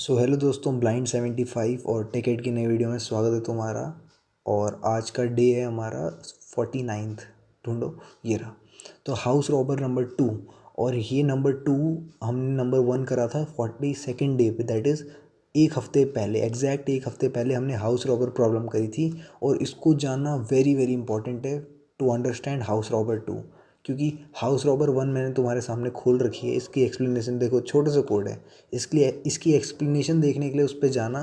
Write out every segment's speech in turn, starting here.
So hello दोस्तों, blind 75 और टेकेट की नई वीडियो में स्वागत है तुम्हारा। और आज का डे है हमारा 49th। ढूंढो, ये रहा। तो हाउस रॉबर नंबर 2। और ये नंबर 2 हमने नंबर 1 करा था 42nd डे पे, दैट इज़ एक हफ़्ते पहले, एग्जैक्ट एक हफ़्ते पहले हमने हाउस रॉबर प्रॉब्लम करी थी। और इसको जानना वेरी वेरी इंपॉर्टेंट है टू अंडरस्टैंड हाउस रॉबर 2। क्योंकि हाउस रॉबर 1 मैंने तुम्हारे सामने खोल रखी है, इसकी एक्सप्लेनेशन देखो, छोटा सा कोड है। इसकी एक्सप्लेनेशन देखने के लिए उस पर जाना,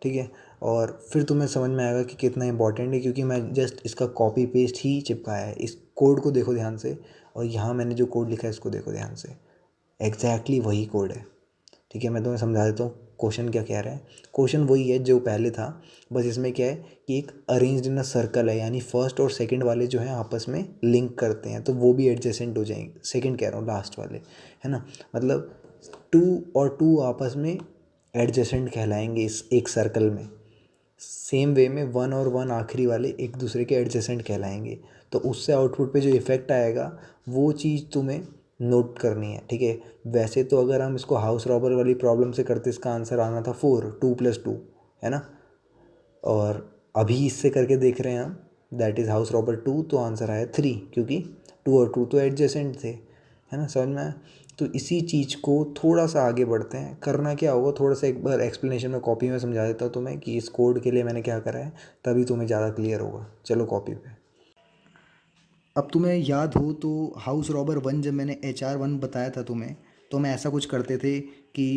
ठीक है। और फिर तुम्हें समझ में आएगा कि कितना इंपॉर्टेंट है, क्योंकि मैं जस्ट इसका कॉपी पेस्ट ही चिपकाया है। इस कोड को देखो ध्यान से, और यहाँ मैंने जो कोड लिखा है इसको देखो ध्यान से, एग्जैक्टली वही कोड है। ठीक है, मैं तुम्हें समझा देता हूँ क्वेश्चन क्या कह रहा है। क्वेश्चन वही है जो पहले था, बस इसमें क्या है कि एक अरेंज्ड इन अ सर्कल है, यानी फर्स्ट और सेकंड वाले जो हैं आपस में लिंक करते हैं, तो वो भी एडजेसेंट हो जाएंगे। सेकंड कह रहा हूँ, लास्ट वाले, है ना। मतलब 2 और 2 आपस में एडजेसेंट कहलाएंगे इस एक सर्कल में। सेम वे में 1 और 1 आखिरी वाले एक दूसरे के एडजेसेंट कहलाएंगे। तो उससे आउटपुट पे जो इफ़ेक्ट आएगा वो चीज़ तुम्हें नोट करनी है, ठीक है। वैसे तो अगर हम इसको हाउस रॉबर वाली प्रॉब्लम से करते, इसका आंसर आना था 4, 2+2, है ना। और अभी इससे करके देख रहे हैं हम, दैट इज़ हाउस रॉबर 2, तो आंसर आया 3, क्योंकि 2 और 2 तो एडजेसेंट थे, है ना। समझ में आया। तो इसी चीज़ को थोड़ा सा आगे बढ़ते हैं। करना क्या होगा, थोड़ा सा एक बार एक्सप्लेनेशन में कॉपी में समझा देता हूँ तुम्हें कि इस कोड के लिए मैंने क्या करा है, तभी तुम्हें ज़्यादा क्लियर होगा। चलो कॉपी पे। अब तुम्हें याद हो तो हाउस रॉबर 1 जब मैंने HR1 बताया था तुम्हें, तो मैं ऐसा कुछ करते थे कि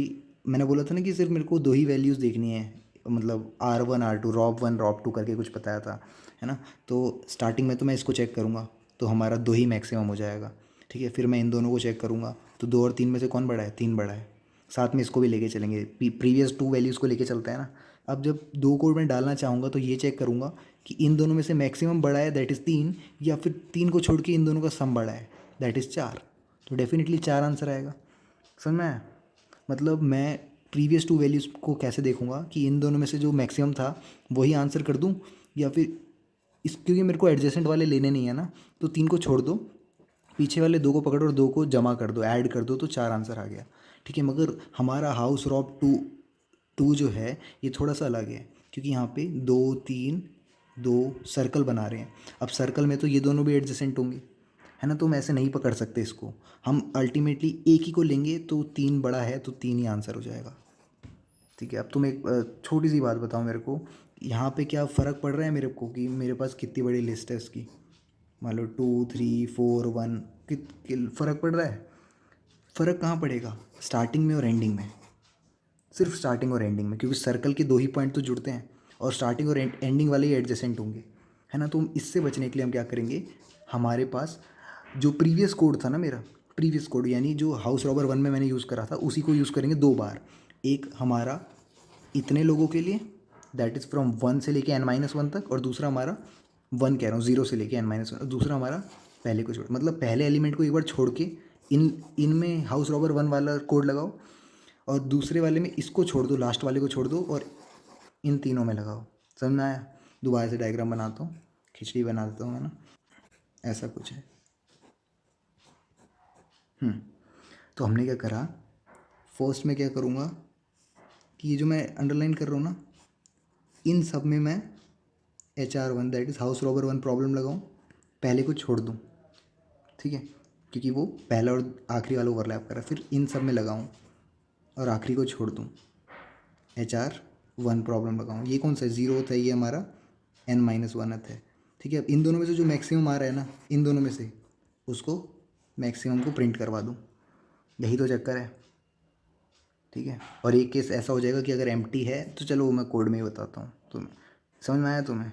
मैंने बोला था ना कि सिर्फ मेरे को दो ही वैल्यूज़ देखनी है, मतलब R1 R2, रॉब 1 रॉब 2 करके कुछ बताया था, है ना। तो स्टार्टिंग में तो मैं इसको चेक करूँगा, तो हमारा 2 ही मैक्सिमम हो जाएगा, ठीक है। फिर मैं इन दोनों को चेक करूँगा, तो 2 और 3 में से कौन बड़ा है, 3 बड़ा है। साथ में इसको भी लेके चलेंगे, प्रीवियस 2 वैल्यूज़ को लेके चलते हैं ना। अब जब 2 को मैं डालना चाहूँगा तो ये चेक करूँगा कि इन दोनों में से मैक्सिमम बड़ा है, दैट इज़ 3, या फिर 3 को छोड़ के इन दोनों का सम बड़ा है, दैट इज़ 4। तो डेफिनेटली 4 आंसर आएगा। समझ में आया। मतलब मैं प्रीवियस 2 वैल्यूज़ को कैसे देखूँगा कि इन दोनों में से जो मैक्सिमम था वही आंसर कर दूँ, या फिर इस, क्योंकि मेरे को एडजेसेंट वाले लेने नहीं है ना, तो 3 को छोड़ दो, पीछे वाले 2 को पकड़ो और 2 को जमा कर दो, ऐड कर दो, तो 4 आंसर आ गया, ठीक है। मगर हमारा हाउस रॉब 2 जो है ये थोड़ा सा अलग है, क्योंकि यहाँ पे 2 3 2 सर्कल बना रहे हैं। अब सर्कल में तो ये दोनों भी एडजेसेंट होंगे, है ना। तो हम ऐसे नहीं पकड़ सकते इसको, हम अल्टीमेटली एक ही को लेंगे, तो 3 बड़ा है तो 3 ही आंसर हो जाएगा, ठीक है। अब तुम एक छोटी सी बात बताओ मेरे को, यहाँ पे क्या फ़र्क पड़ रहा है मेरे को कि मेरे पास कितनी बड़ी लिस्ट है इसकी। मान लो 2 3 4 1, फ़र्क पड़ रहा है। फ़र्क कहाँ पड़ेगा, स्टार्टिंग में और एंडिंग में। सिर्फ स्टार्टिंग और एंडिंग में, क्योंकि सर्कल के 2 ही पॉइंट तो जुड़ते हैं, और स्टार्टिंग और एंडिंग वाले ही एडजेसेंट होंगे, है ना। तो हम इससे बचने के लिए हम क्या करेंगे, हमारे पास जो प्रीवियस कोड था ना मेरा, प्रीवियस कोड यानी जो हाउस रॉबर 1 में मैंने यूज़ करा था, उसी को यूज़ करेंगे 2 बार। एक हमारा इतने लोगों के लिए, दैट इज़ फ्रॉम 1 से लेके n-1 तक, और दूसरा हमारा 1 कह रहा हूँ, 0 से लेके n-1, और दूसरा हमारा पहले को छोड़, मतलब पहले एलिमेंट को एक बार छोड़ के इनमें हाउस रॉबर 1 वाला कोड लगाओ, और दूसरे वाले में इसको छोड़ दो, लास्ट वाले को छोड़ दो, और इन तीनों में लगाओ। समझ में आया। दोबारा से डायग्राम बनाता हूँ, खिचड़ी बना देता हूँ, है ना। ऐसा कुछ है। तो हमने क्या करा, फर्स्ट में क्या करूँगा कि ये जो मैं अंडरलाइन कर रहा हूँ ना, इन सब में मैं HR1 that is house robber 1 problem लगाऊँ, पहले को छोड़ दूँ, ठीक है, क्योंकि वो पहला और आखिरी वाला ओवरलैप कर रहा है। फिर इन सब में लगाऊँ और आखिरी को छोड़ दूँ, HR1 प्रॉब्लम लगाऊँ। ये कौन सा है, 0 है, ये हमारा n-1 है, ठीक है। अब इन दोनों में से जो मैक्सिमम आ रहा है ना, इन दोनों में से उसको मैक्सिमम को प्रिंट करवा दूँ, यही तो चक्कर है, ठीक है। और एक केस ऐसा हो जाएगा कि अगर एम्प्टी है तो चलो वो मैं कोड में ही बताता हूँ तुम्हें। समझ में आया तुम्हें।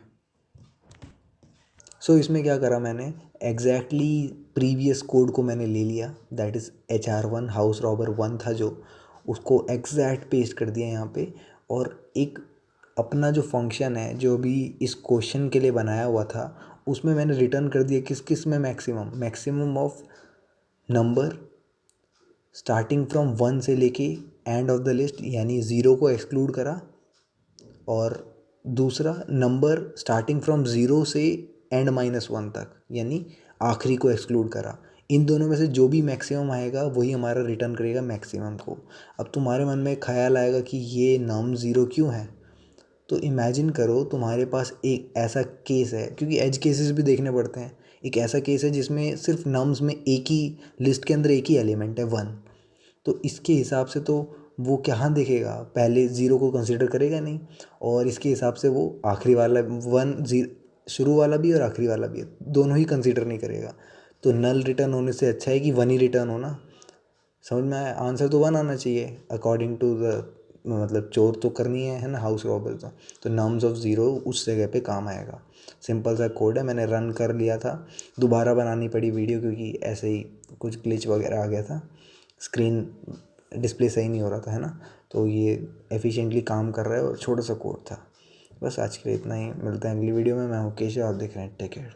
सो इसमें क्या करा मैंने, एग्जैक्टली प्रीवियस कोड को मैंने ले लिया, that is HR1 house robber 1 था जो, उसको एग्जैक्ट पेस्ट कर दिया यहाँ पे। और एक अपना जो फंक्शन है जो अभी इस क्वेश्चन के लिए बनाया हुआ था, उसमें मैंने रिटर्न कर दिया किस किस में, maximum of number starting from 1 से लेके एंड ऑफ द लिस्ट, यानी 0 को एक्सक्लूड करा। और दूसरा नंबर स्टार्टिंग फ्रॉम 0 से n-1 तक, यानी आखिरी को एक्सक्लूड करा। इन दोनों में से जो भी मैक्सिमम आएगा वही हमारा रिटर्न करेगा मैक्सिमम को। अब तुम्हारे मन में ख्याल आएगा कि ये नम ज़ीरो क्यों है, तो इमेजिन करो तुम्हारे पास एक ऐसा केस है, क्योंकि एज केसेस भी देखने पड़ते हैं। एक ऐसा केस है जिसमें सिर्फ नम्स में एक ही लिस्ट के अंदर एक ही एलिमेंट है 1, तो इसके हिसाब से तो वो कहाँ देखेगा, पहले ज़ीरो को कंसिडर करेगा नहीं, और इसके हिसाब से वो आखिरी वाला 1 शुरू वाला भी और आखिरी वाला भी दोनों ही कंसिडर नहीं करेगा। तो नल रिटर्न होने से अच्छा है कि 1 ही रिटर्न होना। समझ में आया, आंसर तो 1 आना चाहिए अकॉर्डिंग टू द, मतलब चोर तो करनी है ना हाउस रॉबर, तो नम्स ऑफ ज़ीरो उस जगह पे काम आएगा। सिंपल सा कोड है, मैंने रन कर लिया था, दोबारा बनानी पड़ी वीडियो क्योंकि ऐसे ही कुछ ग्लिच वगैरह आ गया था, स्क्रीन डिस्प्ले सही नहीं हो रहा था, है ना। तो ये एफिशिएंटली काम कर रहा है और छोटा सा कोड था। बस आज के लिए इतना ही, मिलते हैं अगली वीडियो में। मैं हूँ केशव, आप देख रहे हैं टेक केयर।